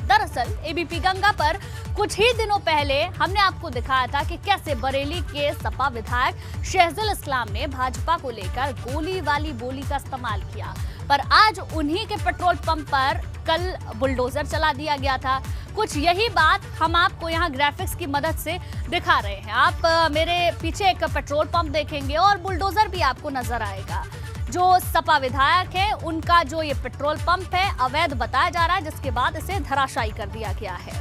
दरअसल एबीपी गंगा पर कुछ ही दिनों पहले हमने आपको दिखाया था कि कैसे बरेली के सपा विधायक शहजिल इस्लाम ने भाजपा को लेकर गोली वाली बोली का इस्तेमाल किया, पर आज उन्हीं के पेट्रोल पंप पर कल बुलडोजर चला दिया गया था। कुछ यही बात हम आपको यहाँ ग्राफिक्स की मदद से दिखा रहे हैं। आप मेरे पीछे एक पेट्रोल पंप देखेंगे और बुलडोजर भी आपको नजर आएगा। जो सपा विधायक है उनका जो ये पेट्रोल पंप है अवैध बताया जा रहा है, जिसके बाद इसे धराशायी कर दिया गया है।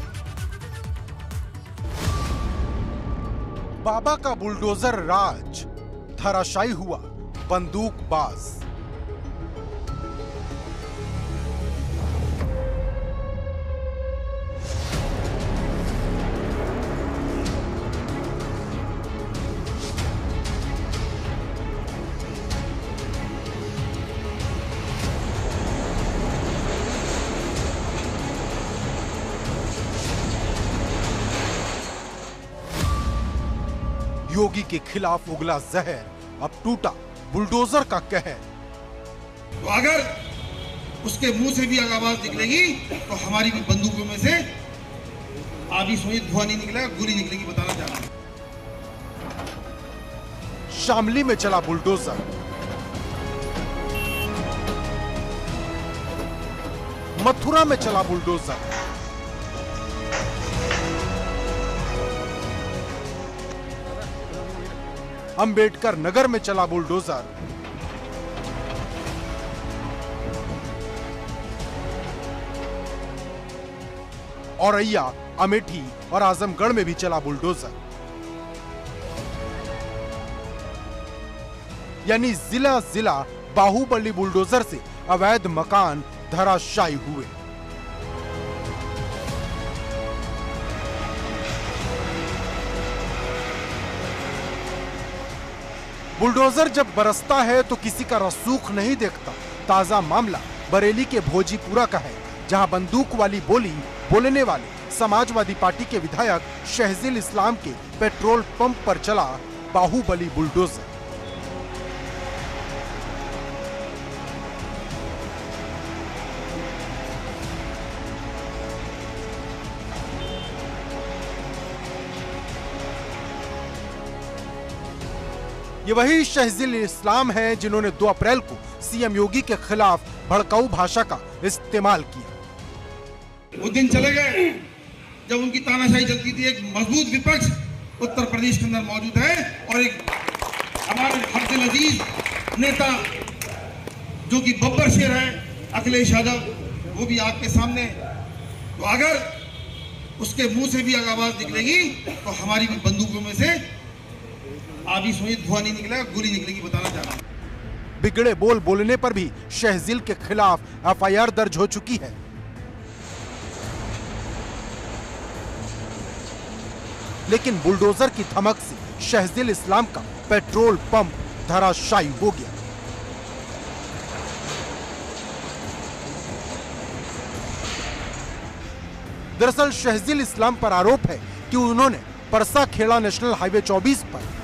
बाबा का बुलडोजर राज धराशायी हुआ बंदूकबाज। योगी के खिलाफ उगला जहर, अब टूटा बुलडोजर का कहर। तो अगर उसके मुंह से भी आवाज निकलेगी तो हमारी भी बंदूकों में से आधी सोई धुआं नहीं निकलेगा, गोली निकलेगी, बताना चाह रहा हूं। शामली में चला बुलडोजर, मथुरा में चला बुलडोजर, अंबेडकर नगर में चला बुलडोजर, औरैया, अमेठी और आजमगढ़ में भी चला बुलडोजर। यानी जिला जिला बाहुबली बुलडोजर से अवैध मकान धराशायी हुए। बुलडोजर जब बरसता है तो किसी का रसूख नहीं देखता। ताजा मामला बरेली के भोजीपुरा का है, जहां बंदूक वाली बोली बोलने वाले समाजवादी पार्टी के विधायक शहजिल इस्लाम के पेट्रोल पंप पर चला बाहुबली बुलडोजर। ये वही शहजिल इस्लाम हैं जिन्होंने 2 अप्रैल को सीएम योगी के खिलाफ भड़काऊ भाषा का इस्तेमाल किया। वो दिन चले गए जब उनकी तानाशाही चलती थी। एक मजबूत विपक्ष उत्तर प्रदेश के अंदर मौजूद है और एक हमारे हरदिल अजीज नेता जो कि बब्बर शेर है अखिलेश यादव, वो भी आपके सामने। तो अगर उसके मुंह से भी आवाज निकलेगी तो हमारी भी बंदूकों में से आधी सोई धुआं नहीं निकलेगा, गोली निकलेगी, बताना चाह रहा हूं। बिगड़े बोल बोलने पर भी शहजिल के खिलाफ एफआईआर दर्ज हो चुकी है। लेकिन बुलडोजर की धमक से शहजिल इस्लाम का पेट्रोल पंप धराशायी हो गया। दरअसल शहजिल इस्लाम पर आरोप है कि उन्होंने परसा खेड़ा नेशनल हाईवे 24 पर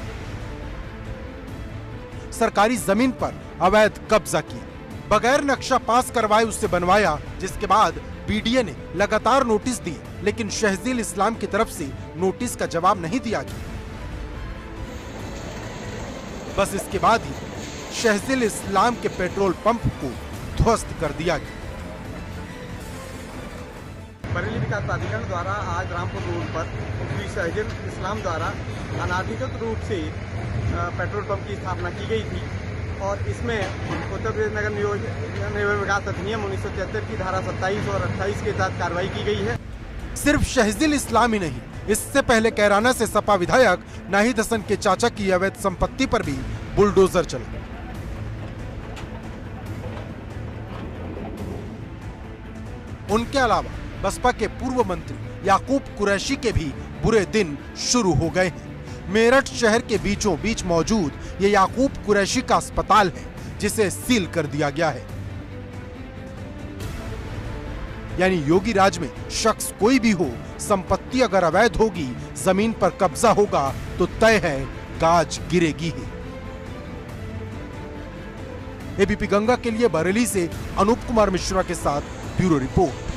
सरकारी जमीन पर अवैध कब्जा किया, बगैर नक्शा पास करवाए उससे बनवाया, जिसके बाद बीडीए ने लगातार नोटिस दिए, लेकिन शहजिल इस्लाम की तरफ से नोटिस का जवाब नहीं दिया गया। बस इसके बाद ही शहजिल इस्लाम के पेट्रोल पंप को ध्वस्त कर दिया गया। बरेली विकास प्राधिकरण द्वारा आज रामपुर रोड पर श्री शहजिल इस्लाम द्वारा अनाधिकृत रूप से पेट्रोल पंप की स्थापना की गई थी और इसमें उत्तर प्रदेश नगर नियोजन विकास अधिनियम 1973 की धारा 27 और 28 के तहत कार्रवाई की गई है। सिर्फ शहजिल इस्लाम ही नहीं, इससे पहले कैराना से सपा विधायक नाहिद हसन के चाचा की अवैध संपत्ति पर भी बुलडोजर चला। उनके अलावा बसपा के पूर्व मंत्री याकूब कुरैशी के भी बुरे दिन शुरू हो गए हैं। मेरठ शहर के बीचों बीच मौजूद ये याकूब कुरैशी का अस्पताल है, जिसे सील कर दिया गया है। यानी योगी राज में शख्स कोई भी हो, संपत्ति अगर अवैध होगी, जमीन पर कब्जा होगा तो तय है गाज गिरेगी ही। एबीपी गंगा के लिए बरेली से अनूप कुमार मिश्रा के साथ ब्यूरो रिपोर्ट।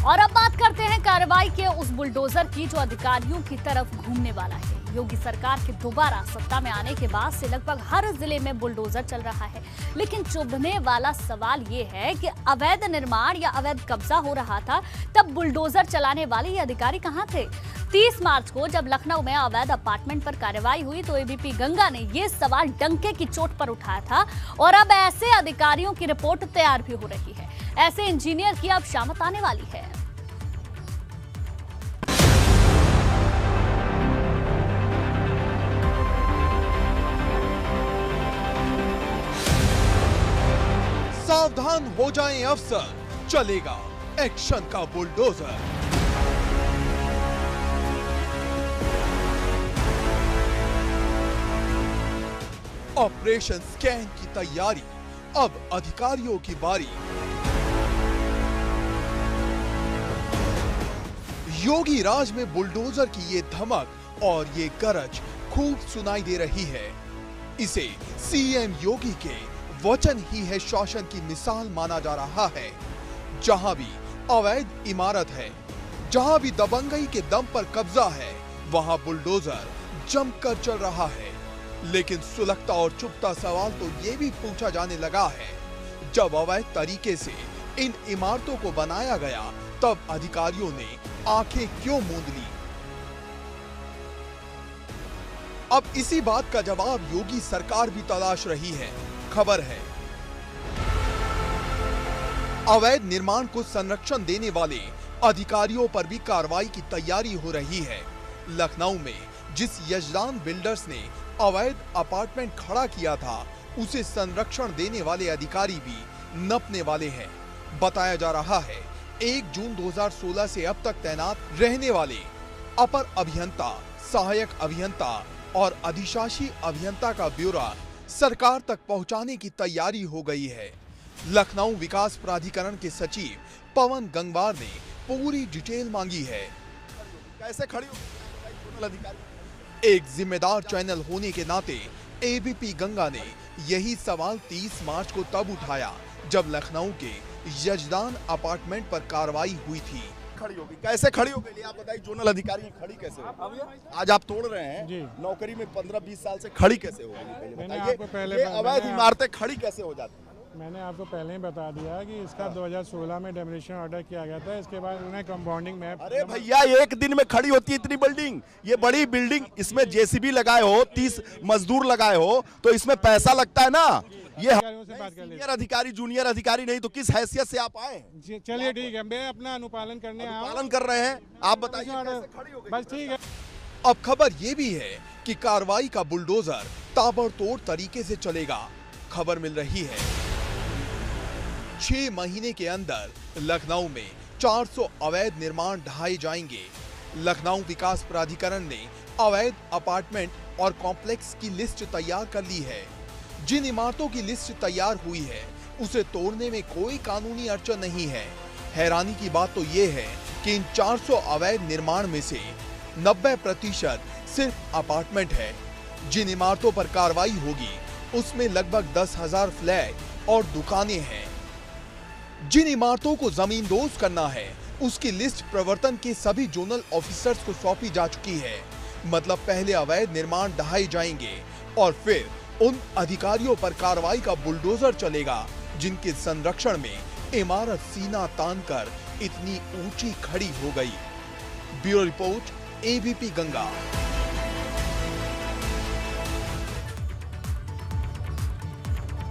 और अब बात करते हैं कार्रवाई के उस बुलडोजर की जो अधिकारियों की तरफ घूमने वाला है। योगी सरकार के दोबारा सत्ता में आने के बाद से लगभग हर जिले में बुलडोजर चल रहा है, लेकिन चुभने वाला सवाल ये है कि अवैध निर्माण या अवैध कब्जा हो रहा था तब बुलडोजर चलाने वाले ये अधिकारी कहां थे? 30 मार्च को जब लखनऊ में अवैध अपार्टमेंट पर कार्रवाई हुई तो एबीपी गंगा ने ये सवाल डंके की चोट पर उठाया था और अब ऐसे अधिकारियों की रिपोर्ट तैयार भी हो रही है। ऐसे इंजीनियर की अब शामत आने वाली है। सावधान हो जाएं अफसर, चलेगा एक्शन का बुलडोजर। ऑपरेशन स्कैन की तैयारी, अब अधिकारियों की बारी। योगी राज में बुलडोजर की ये धमक और ये गरज खूब सुनाई दे रही है। इसे सीएम योगी के वचन ही है शासन की मिसाल माना जा रहा है। जहां भी अवैध इमारत है, जहां भी दबंगई के दम पर कब्जा है, वहां बुलडोजर जमकर चल रहा है। लेकिन सुलगता और चुभता सवाल तो ये भी पूछा जाने लगा है, जब अवैध तरीके से इन इमारतों को बनाया गया तब अधिकारियों ने आंखें क्यों मूंद ली? अब इसी बात का जवाब योगी सरकार भी तलाश रही है। खबर है अवैध निर्माण को संरक्षण देने वाले अधिकारियों पर भी कार्रवाई की तैयारी हो रही है। लखनऊ में जिस यजदान बिल्डर्स ने अवैध अपार्टमेंट खड़ा किया था, उसे संरक्षण देने वाले अधिकारी भी नपने वाले हैं। बताया जा रहा है 1 जून 2016 से अब तक तैनात रहने वाले अपर अभियंता, सहायक अभियंता और अधिशासी अभियंता का ब्यौरा सरकार तक पहुंचाने की तैयारी हो गई है। लखनऊ विकास प्राधिकरण के सचिव पवन गंगवार ने पूरी डिटेल मांगी है। कैसे खड़ी हो अधिकारी? एक जिम्मेदार चैनल होने के नाते एबीपी गंगा ने यही सवाल 30 मार्च को तब उठाया जब लखनऊ के यजदान अपार्टमेंट पर कार्रवाई हुई थी। खड़ी होगी, कैसे खड़ी हो गई आप बताइए? जोनल अधिकारी खड़ी कैसे हो? आज आप तोड़ रहे हैं नौकरी में 15-20 साल से, खड़ी कैसे हो गई? बताइए, ये अवैध इमारतें खड़ी कैसे हो जाती? मैंने आपको पहले ही बता दिया कि इसका 2016 में डेमोलिशन ऑर्डर किया गया था। इसके बाद उन्हें कंपाउंडिंग में। अरे भैया, एक दिन में खड़ी होती है इतनी बिल्डिंग? ये बड़ी बिल्डिंग, इसमें जेसीबी लगाए हो, 30 मजदूर लगाए हो, तो इसमें पैसा लगता है ना। ये सीनियर अधिकारी, जूनियर अधिकारी नहीं तो किस हैसियत से आप आए? चलिए ठीक है, मैं अपना अनुपालन कर रहे हैं। आप बताइए, बस ठीक है। अब खबर ये भी है कि कार्रवाई का बुलडोजर ताबड़तोड़ तरीके से चलेगा। खबर मिल रही है 6 महीने के अंदर लखनऊ में 400 अवैध निर्माण ढहाए जाएंगे। लखनऊ विकास प्राधिकरण ने अवैध अपार्टमेंट और कॉम्प्लेक्स की लिस्ट तैयार कर ली है। जिन इमारतों की लिस्ट तैयार हुई है उसे तोड़ने में कोई कानूनी अड़चन नहीं है। हैरानी की बात तो ये है कि इन 400 अवैध निर्माण में से 90% सिर्फ अपार्टमेंट है। जिन इमारतों पर कार्रवाई होगी उसमें लगभग 10,000 फ्लैट और दुकानें हैं। जिन इमारतों को जमींदोज करना है उसकी लिस्ट प्रवर्तन के सभी जोनल ऑफिसर्स को सौंपी जा चुकी है। मतलब पहले अवैध निर्माण ढहाए जाएंगे और फिर उन अधिकारियों पर कार्रवाई का बुलडोजर चलेगा जिनके संरक्षण में इमारत सीना तानकर इतनी ऊंची खड़ी हो गई। Bureau report, ABP Ganga.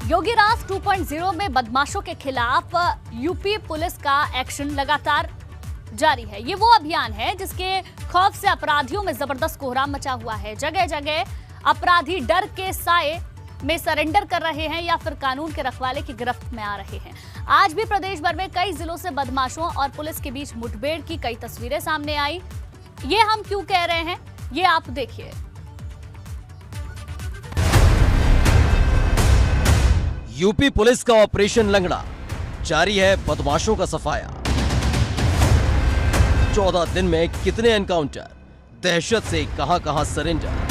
Yogi राज 2.0 में बदमाशों के खिलाफ यूपी पुलिस का एक्शन लगातार जारी है। ये वो अभियान है जिसके खौफ से अपराधियों में जबरदस्त कोहराम मचा हुआ है। जगह जगह अपराधी डर के साए में सरेंडर कर रहे हैं या फिर कानून के रखवाले की गिरफ्त में आ रहे हैं। आज भी प्रदेश भर में कई जिलों से बदमाशों और पुलिस के बीच मुठभेड़ की कई तस्वीरें सामने आई। ये हम क्यों कह रहे हैं, ये आप देखिए। यूपी पुलिस का ऑपरेशन लंगड़ा, जारी है बदमाशों का सफाया। 14 दिन में कितने एनकाउंटर, दहशत से कहां-कहां सरेंडर।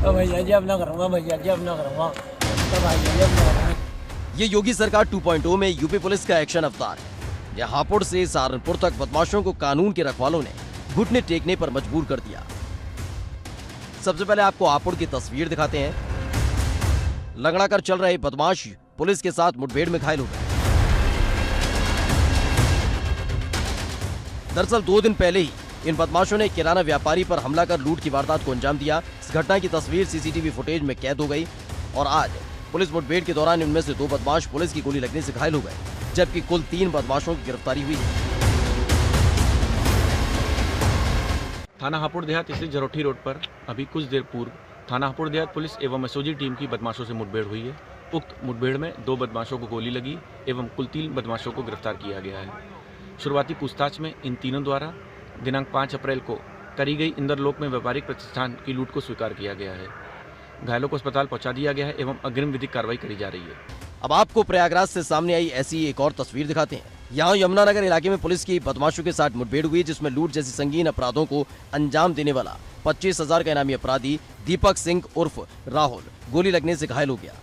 भैया जी अब ना करूंगा, भैया जी अब ना करूंगा, तो भैया जी अब ना करूंगा। ये योगी सरकार 2.0 में यूपी पुलिस का एक्शन अवतार है। यह हापुड़ से सहारनपुर तक बदमाशों को कानून के रखवालों ने घुटने टेकने पर मजबूर कर दिया। सबसे पहले आपको हापुड़ की तस्वीर दिखाते हैं। लंगड़ा कर चल रहे बदमाश पुलिस के साथ मुठभेड़ में घायल हो गए। दरअसल 2 दिन पहले ही इन बदमाशों ने किराना व्यापारी पर हमला कर लूट की वारदात को अंजाम दिया। इस घटना की तस्वीर सीसीटीवी फुटेज में कैद हो गई और आज पुलिस मुठभेड़ के दौरान इनमें से 2 बदमाश पुलिस की गोली लगने से घायल हो गए, जबकि कुल 3 बदमाशों की गिरफ्तारी हुई है। थाना हापुड़ देहात स्थित जरोठी रोड पर अभी कुछ देर पूर्व थाना हापुड़ देहात पुलिस एवं एसओजी टीम की बदमाशों से मुठभेड़ हुई है। उक्त मुठभेड़ में 2 बदमाशों को गोली लगी एवं कुल 3 बदमाशों को गिरफ्तार किया गया है। शुरुआती पूछताछ में इन तीनों द्वारा दिनांक 5 अप्रैल को करी गई इंद्रलोक में व्यापारिक प्रतिष्ठान की लूट को स्वीकार किया गया है। घायलों को अस्पताल पहुंचा दिया गया है एवं अग्रिम विधिक कार्रवाई करी जा रही है। अब आपको प्रयागराज से सामने आई ऐसी एक और तस्वीर दिखाते हैं। यहाँ यमुनानगर इलाके में पुलिस की बदमाशों के साथ मुठभेड़ हुई, जिसमें लूट जैसी संगीन अपराधों को अंजाम देने वाला 25,000 का इनामी अपराधी दीपक सिंह उर्फ राहुल गोली लगने से घायल हो गया।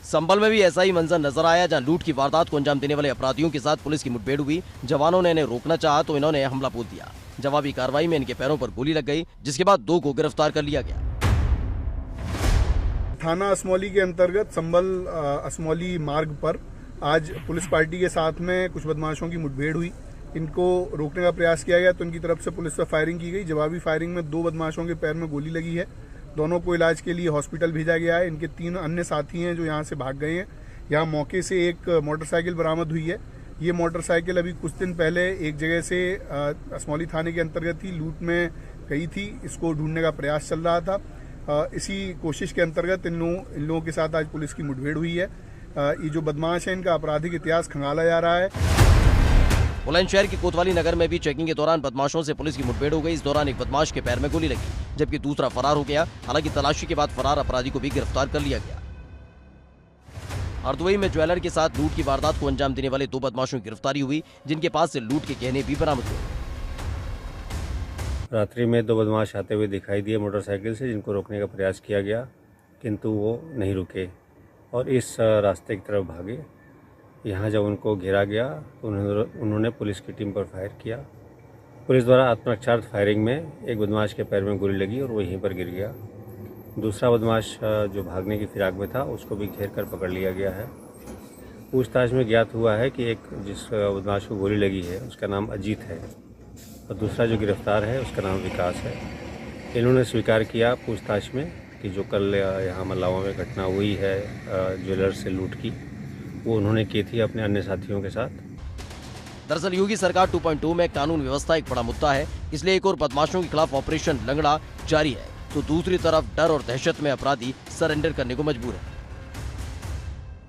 संभल में भी ऐसा ही मंजर नजर आया, जहां लूट की वारदात को अंजाम देने वाले अपराधियों के साथ पुलिस की मुठभेड़ हुई। जवानों ने इन्हें रोकना चाहा तो इन्होंने हमला बोल दिया। जवाबी कार्रवाई में इनके पैरों पर गोली लग गई, जिसके बाद 2 को गिरफ्तार कर लिया गया। थाना असमौली के अंतर्गत संभल असमौली मार्ग पर आज पुलिस पार्टी के साथ में कुछ बदमाशों की मुठभेड़ हुई। इनको रोकने का प्रयास किया गया तो इनकी तरफ से पुलिस पर फायरिंग की गई। जवाबी फायरिंग में 2 बदमाशों के पैर में गोली लगी है। दोनों को इलाज के लिए हॉस्पिटल भेजा गया है। इनके 3 अन्य साथी हैं जो यहाँ से भाग गए हैं। यहाँ मौके से एक मोटरसाइकिल बरामद हुई है। ये मोटरसाइकिल अभी कुछ दिन पहले एक जगह से असमौली थाने के अंतर्गत ही लूट में गई थी। इसको ढूंढने का प्रयास चल रहा था। इसी कोशिश के अंतर्गत इन लोगों के साथ आज पुलिस की मुठभेड़ हुई है। ये जो बदमाश है इनका आपराधिक इतिहास खंगाला जा रहा है। बुलंदशहर की कोतवाली नगर में भी चेकिंग के दौरान बदमाशों से पुलिस की मुठभेड़ हो गई। इस दौरान एक बदमाश के पैर में गोली लगी, जबकि दूसरा फरार हो गया। हालांकि तलाशी के बाद फरार अपराधी को भी गिरफ्तार कर लिया गया। हरदोई में ज्वेलर के साथ लूट की वारदात को अंजाम देने वाले 2 बदमाशों की गिरफ्तारी हुई, जिनके पास से लूट के गहने भी बरामद हुए। रात्रि में 2 बदमाश आते हुए दिखाई दिए मोटरसाइकिल से, जिनको रोकने का प्रयास किया गया, किंतु वो नहीं रुके और इस रास्ते की तरफ भागे। यहाँ जब उनको घेरा गया तो उन्होंने पुलिस की टीम पर फायर किया। पुलिस द्वारा आत्मरक्षार्थ फायरिंग में एक बदमाश के पैर में गोली लगी और वो यहीं पर गिर गया। दूसरा बदमाश जो भागने की फिराक में था उसको भी घेर कर पकड़ लिया गया है। पूछताछ में ज्ञात हुआ है कि एक जिस बदमाश को गोली लगी है उसका नाम अजीत है और दूसरा जो गिरफ्तार है उसका नाम विकास है। इन्होंने स्वीकार किया पूछताछ में कि जो कल यहाँ मल्लावा में घटना हुई है ज्वेलर से लूट की, वो उन्होंने की थी अपने अन्य साथियों के साथ। दरअसल योगी सरकार 2.2 में कानून व्यवस्था एक बड़ा मुद्दा है, इसलिए एक और बदमाशों के खिलाफ ऑपरेशन लंगड़ा जारी है, तो दूसरी तरफ डर और दहशत में अपराधी सरेंडर करने को मजबूर है।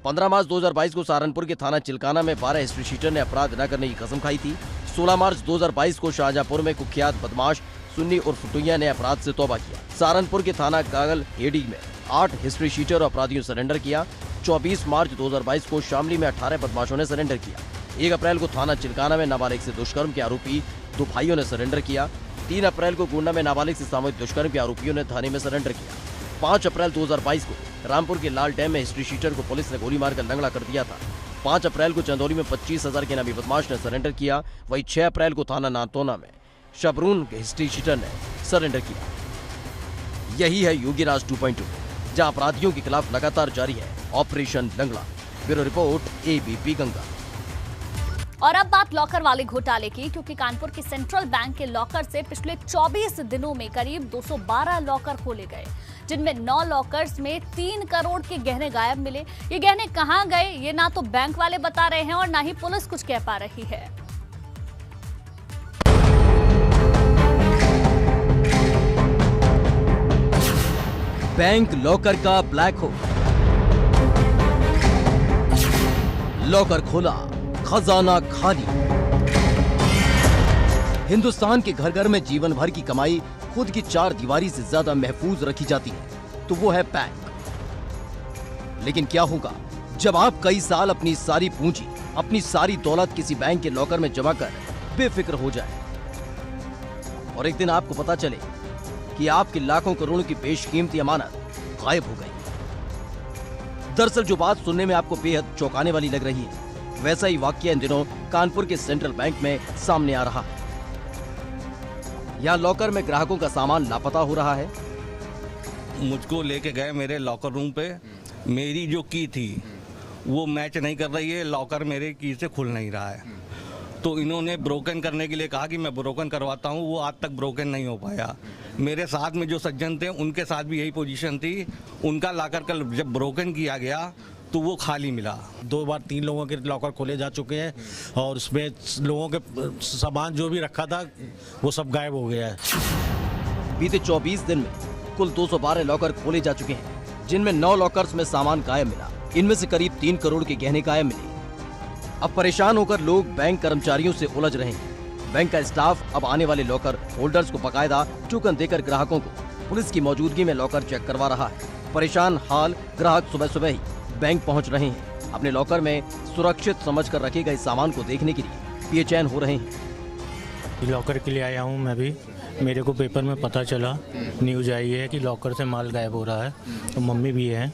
15 मार्च 2022 को सहारनपुर के थाना चिलकाना में 12 हिस्ट्री शीटर ने अपराध न करने की कसम खाई थी। 16 मार्च 2022 को शाहजहांपुर में कुख्यात बदमाश सुन्नी उर्फ टुइया ने अपराध से तौबा किया। सहारनपुर के थाना गागल हेडी में 8 हिस्ट्री शीटर और अपराधियों ने सरेंडर किया। 24 मार्च 2022 को शामली में 18 बदमाशों ने सरेंडर किया। 1 अप्रैल को थाना चिलकाना में नाबालिग से दुष्कर्म के आरोपी 2 भाइयों ने सरेंडर किया। 3 अप्रैल को गोंडा में नाबालिग से सामूहिक दुष्कर्म के आरोपियों ने थाने में सरेंडर किया। 5 अप्रैल 2022 को रामपुर के लाल डैम में हिस्ट्री शीटर को पुलिस ने गोली मारकर लंगड़ा कर दिया था। 5 अप्रैल को चंदौली में 25,000 के इनामी बदमाश ने सरेंडर किया। वहीं 6 अप्रैल को थाना नातोना में शबरून के हिस्ट्री शीटर ने सरेंडर किया। यही है योगी राज 2.2, जहां अपराधियों के खिलाफ लगातार जारी है ऑपरेशन लंगड़ा। Bureau report ABP Ganga. और अब बात लॉकर वाले घोटाले की, क्योंकि कानपुर के सेंट्रल बैंक के लॉकर से पिछले 24 दिनों में करीब 212 लॉकर खोले गए, जिनमें 9 लॉकर्स में 3 करोड़ के गहने गायब मिले। ये गहने कहां गए ये ना तो बैंक वाले बता रहे हैं और ना ही पुलिस कुछ कह पा रही है। बैंक लॉकर का ब्लैक होल। लॉकर खोला, खजाना खाली। हिंदुस्तान के घर घर में जीवन भर की कमाई खुद की 4 दीवारी से ज्यादा महफूज रखी जाती है, तो वो है बैंक। लेकिन क्या होगा जब आप कई साल अपनी सारी पूंजी, अपनी सारी दौलत किसी बैंक के लॉकर में जमा कर बेफिक्र हो जाए और एक दिन आपको पता चले कि आपकी लाखों करोड़ों की बेशकीमती अमानत गायब हो गई। दरअसल जो बात सुनने में आपको बेहद चौंकाने वाली लग रही है, वैसा ही वाकया इन दिनों कानपुर के सेंट्रल बैंक में सामने आ रहा है। यहाँ लॉकर में ग्राहकों का सामान लापता हो रहा है। मुझको लेके गए मेरे लॉकर रूम पे, मेरी जो की थी वो मैच नहीं कर रही है, लॉकर मेरे की से खुल नहीं रहा है। तो इन्होंने ब्रोकन करने के लिए कहा कि मैं ब्रोकन करवाता हूँ, वो आज तक ब्रोकन नहीं हो पाया। मेरे साथ में जो सज्जन थे उनके साथ भी यही पोजीशन थी, उनका लॉकर का जब ब्रोकन किया गया तो वो खाली मिला। 2 बार 3 लोगों के लॉकर खोले जा चुके हैं और उसमें लोगों के सामान जो भी रखा था वो सब गायब हो गया है। बीते 24 दिन में कुल 212 लॉकर खोले जा चुके हैं, जिनमें 9 लॉकर्स में सामान गायब मिला। इनमें से करीब 3 करोड़ के गहने गायब मिले। अब परेशान होकर लोग बैंक कर्मचारियों से उलझ रहे हैं। बैंक का स्टाफ अब आने वाले लॉकर होल्डर्स को बकायदा टोकन देकर ग्राहकों को पुलिस की मौजूदगी में लॉकर चेक करवा रहा है। परेशान हाल ग्राहक सुबह सुबह ही बैंक पहुंच रहे हैं। अपने लॉकर में सुरक्षित समझकर रखे गए सामान को देखने के लिए बेचैन हो रहे हैं। लॉकर के लिए आया हूं मैं भी। मेरे को पेपर में पता चला, न्यूज आई है कि लॉकर से माल गायब हो रहा है, तो मम्मी भी है,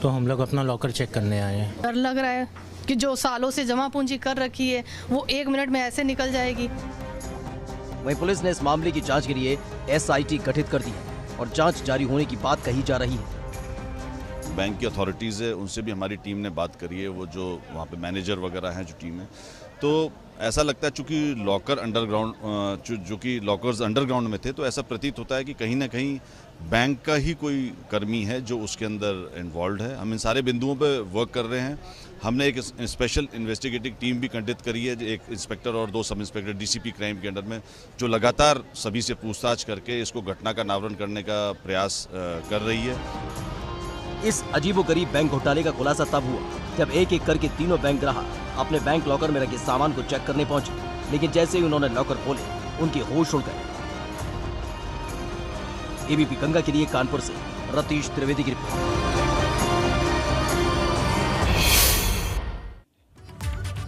तो हम लोग अपना लॉकर चेक करने आए हैं। डर लग रहा है कि जो सालों से जमा पूंजी कर रखी है वो 1 मिनट में ऐसे निकल जाएगी। वहीं पुलिस ने इस मामले की जांच के लिए SIT गठित कर दी है और जांच जारी होने की बात कही जा रही है। बैंक की अथॉरिटीज़ है, उनसे भी हमारी टीम ने बात करी है, वो जो वहाँ पे मैनेजर वगैरह हैं जो टीम है, तो ऐसा लगता है चूँकि लॉकर अंडरग्राउंड जो कि लॉकर्स अंडरग्राउंड में थे, तो ऐसा प्रतीत होता है कि कहीं ना कहीं बैंक का ही कोई कर्मी है जो उसके अंदर इन्वॉल्व है। हम इन सारे बिंदुओं पे वर्क कर रहे हैं। हमने एक स्पेशल इन्वेस्टिगेटिव टीम भी गठित करी है, एक इंस्पेक्टर और 2 सब इंस्पेक्टर DCP क्राइम के अंडर में, जो लगातार सभी से पूछताछ करके इसको घटना का अनावरण करने का प्रयास कर रही है। इस अजीबोगरीब बैंक घोटाले का खुलासा तब हुआ जब एक एक करके तीनों बैंक ग्राहक अपने बैंक लॉकर में रखे सामान को चेक करने पहुंचे, लेकिन जैसे ही उन्होंने लॉकर खोले उनके होश उड़ गए। ABP गंगा के लिए कानपुर से रतीश त्रिवेदी की रिपोर्ट।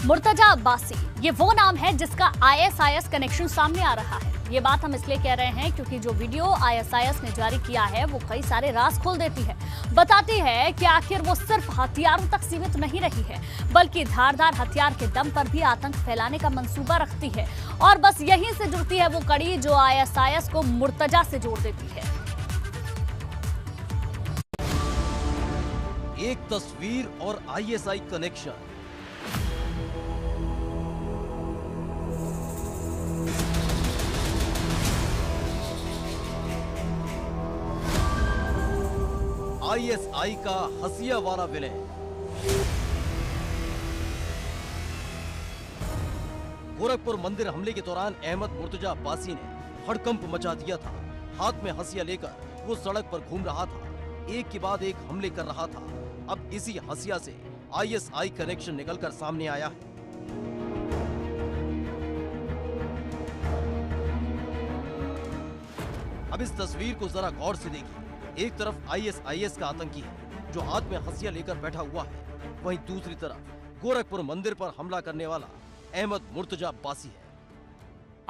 मुर्तजा अब्बासी, ये वो नाम है जिसका ISIS कनेक्शन सामने आ रहा है। ये बात हम इसलिए कह रहे हैं क्योंकि जो वीडियो ISIS ने जारी किया है वो कई सारे राज खोल देती है, बताती है कि आखिर वो सिर्फ हथियारों तक सीमित नहीं रही है, बल्कि धारदार हथियार के दम पर भी आतंक फैलाने का मंसूबा रखती है। और बस यहीं से जुड़ती है वो कड़ी जो ISIS को मुर्तजा से जोड़ देती है। एक तस्वीर और ISI कनेक्शन। ISI का हसिया वाला विलय। गोरखपुर मंदिर हमले के दौरान अहमद मुर्तजा अब्बासी ने हड़कंप मचा दिया था। हाथ में हसिया लेकर वो सड़क पर घूम रहा था, एक के बाद एक हमले कर रहा था। अब इसी हसिया से ISI कनेक्शन निकलकर सामने आया है। अब इस तस्वीर को जरा गौर से देखिए। एक तरफ ISIS का आतंकी है जो हाथ में हसिया लेकर बैठा हुआ है, वहीं दूसरी तरफ गोरखपुर मंदिर पर हमला करने वाला अहमद मुर्तजा अब्बासी है।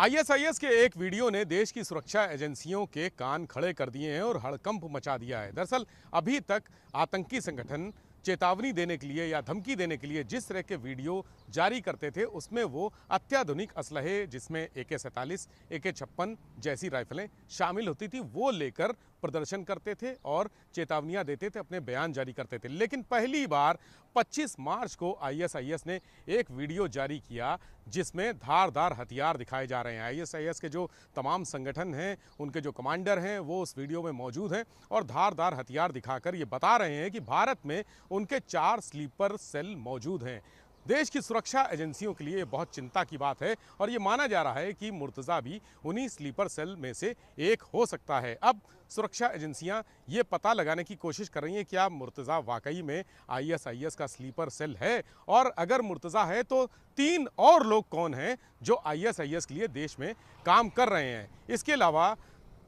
ISIS के एक वीडियो ने देश की सुरक्षा एजेंसियों के कान खड़े कर दिए हैं और हड़कंप मचा दिया है। दरअसल अभी तक आतंकी संगठन चेतावनी देने के लिए या धमकी देने के लिए जिस तरह के वीडियो जारी करते थे, उसमें वो अत्याधुनिक असलहे जिसमें AK-47, AK-56 जैसी राइफलें शामिल होती थी, वो लेकर प्रदर्शन करते थे और चेतावनियां देते थे, अपने बयान जारी करते थे। लेकिन पहली बार 25 मार्च को ISIS ने एक वीडियो जारी किया जिसमें धारदार हथियार दिखाए जा रहे हैं। ISIS के जो तमाम संगठन हैं, उनके जो कमांडर हैं, वो उस वीडियो में मौजूद हैं और धारदार हथियार दिखाकर ये बता रहे हैं कि भारत में उनके 4 स्लीपर सेल मौजूद हैं। देश की सुरक्षा एजेंसियों के लिए बहुत चिंता की बात है और ये माना जा रहा है कि मुर्तजा भी उन्हीं स्लीपर सेल में से एक हो सकता है। अब सुरक्षा एजेंसियां ये पता लगाने की कोशिश कर रही हैं क्या मुर्तजा वाकई में ISIS का स्लीपर सेल है, और अगर मुर्तजा है तो 3 और लोग कौन हैं जो ISIS के लिए देश में काम कर रहे हैं। इसके अलावा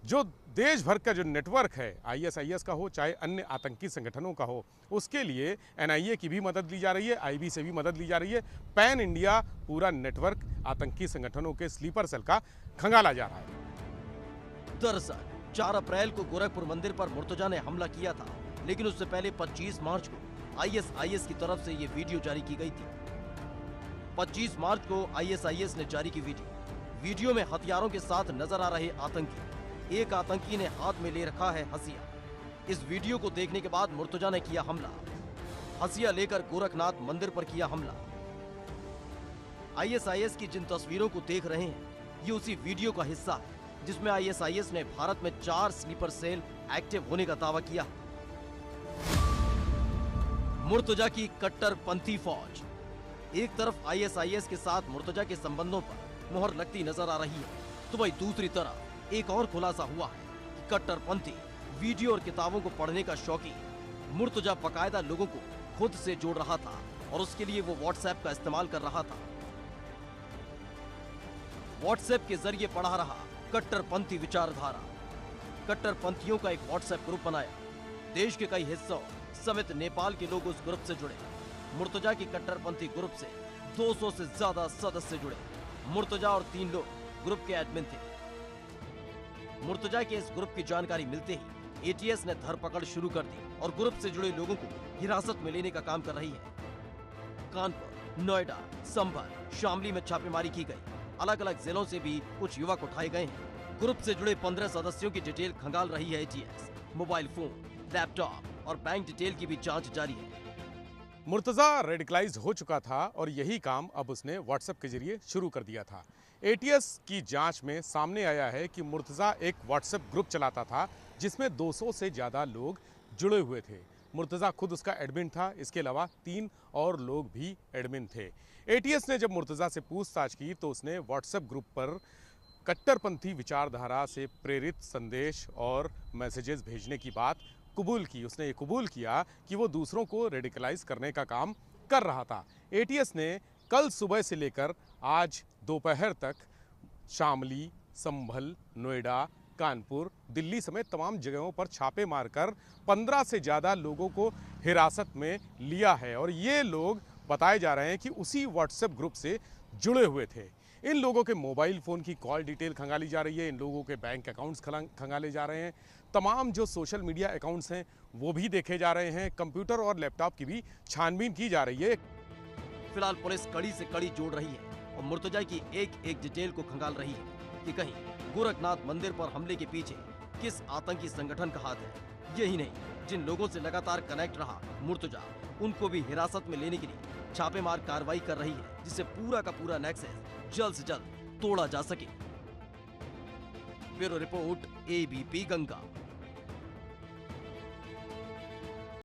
जो देश भर का जो नेटवर्क है ISIS का हो चाहे अन्य आतंकी संगठनों का हो, उसके लिए NIA की भी मदद ली जा रही है, IB से भी मदद ली जा रही है। पैन इंडिया पूरा नेटवर्क आतंकी संगठनों के स्लीपर सेल का खंगाला जा रहा है। दरअसल 4 अप्रैल को गोरखपुर मंदिर पर मुर्तजा ने हमला किया था, लेकिन उससे पहले 25 मार्च को ISIS की तरफ से ये वीडियो जारी की गई थी। 25 मार्च को ISIS ने जारी की वीडियो में हथियारों के साथ नजर आ रहे आतंकी। एक आतंकी ने हाथ में ले रखा है हसिया। इस वीडियो को देखने के बाद मुर्तजा ने किया हमला। हसिया लेकर गोरखनाथ मंदिर पर किया हमला। ISIS की जिन तस्वीरों को देख रहे हैं, ये उसी वीडियो का हिस्सा है जिसमें ISIS ने भारत में 4 स्लीपर सेल एक्टिव होने का दावा किया। मुर्तजा की कट्टरपंथी फौज। एक तरफ ISIS के साथ मुर्तजा के संबंधों पर मुहर लगती नजर आ रही है, तो वही दूसरी तरफ एक और खुलासा हुआ है कि कट्टरपंथी वीडियो और किताबों को पढ़ने का शौकीन मुर्तजा बाकायदा लोगों को खुद से जोड़ रहा था और उसके लिए वो व्हाट्सएप का इस्तेमाल कर रहा था। व्हाट्सएप के जरिए पढ़ा रहा कट्टरपंथी विचारधारा। कट्टरपंथियों का एक व्हाट्सएप ग्रुप बनाया। देश के कई हिस्सों समेत नेपाल के लोग उस ग्रुप से जुड़े। मुर्तजा की कट्टरपंथी ग्रुप से 200 से ज्यादा सदस्य जुड़े। मुर्तजा और 3 लोग ग्रुप के एडमिन थे। मुर्तजा के इस ग्रुप की जानकारी मिलते ही ATS ने धरपकड़ शुरू कर दी और ग्रुप से जुड़े लोगों को हिरासत में लेने का काम कर रही है। कानपुर, नोएडा, संभल, शामली में छापेमारी की गई। अलग अलग जिलों से भी कुछ युवक उठाए गए हैं। ग्रुप से जुड़े 15 सदस्यों की डिटेल खंगाल रही है ATS। मोबाइल फोन, लैपटॉप और बैंक डिटेल की भी जांच जारी है। मुर्तजा रेडिकलाइज हो चुका था और यही काम अब उसने व्हाट्सएप के जरिए शुरू कर दिया था। ATS की जांच में सामने आया है कि मुर्तजा एक व्हाट्सएप ग्रुप चलाता था जिसमें 200 से ज़्यादा लोग जुड़े हुए थे। मुर्तजा खुद उसका एडमिन था। इसके अलावा 3 और लोग भी एडमिन थे। ATS ने जब मुर्तजा से पूछताछ की तो उसने व्हाट्सएप ग्रुप पर कट्टरपंथी विचारधारा से प्रेरित संदेश और मैसेजेस भेजने की बात कबूल की। उसने ये कबूल किया कि वो दूसरों को रेडिकलाइज करने का काम कर रहा था। ATS ने कल सुबह से लेकर आज दोपहर तक शामली, संभल, नोएडा, कानपुर, दिल्ली समेत तमाम जगहों पर छापे मारकर 15 से ज़्यादा लोगों को हिरासत में लिया है और ये लोग बताए जा रहे हैं कि उसी व्हाट्सएप ग्रुप से जुड़े हुए थे। इन लोगों के मोबाइल फ़ोन की कॉल डिटेल खंगाली जा रही है। इन लोगों के बैंक अकाउंट्स खंगाले जा रहे हैं। तमाम जो सोशल मीडिया अकाउंट्स हैं वो भी देखे जा रहे हैं। कंप्यूटर और लैपटॉप की भी छानबीन की जा रही है। फिलहाल पुलिस कड़ी से कड़ी जोड़ रही है और मुर्तजा की एक एक डिटेल को खंगाल रही है कि कहीं गोरखनाथ मंदिर पर हमले के पीछे किस आतंकी संगठन का हाथ है। यही नहीं, जिन लोगों से लगातार कनेक्ट रहा मुर्तजा, उनको भी हिरासत में लेने के लिए छापेमार कार्रवाई कर रही है, जिससे पूरा का पूरा नेक्सस जल्द से जल्द तोड़ा जा सके। Bureau report, ABP Ganga.